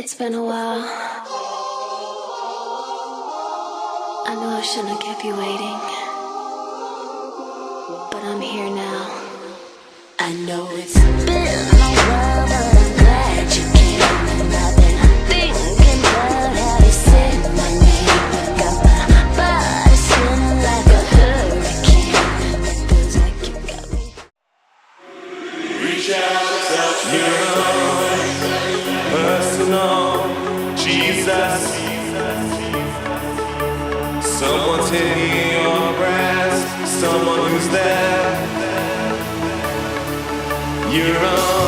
It's been a while. I know I shouldn't have kept you waiting, but I'm here now. I know it's been a while, but I'm glad you came. And I've been thinking about how you said my name. Got my body spinning like a hurricane. It feels like you got me. Reach out, touch me, personal, Jesus. Someone taking your breath, someone who's there. You're on.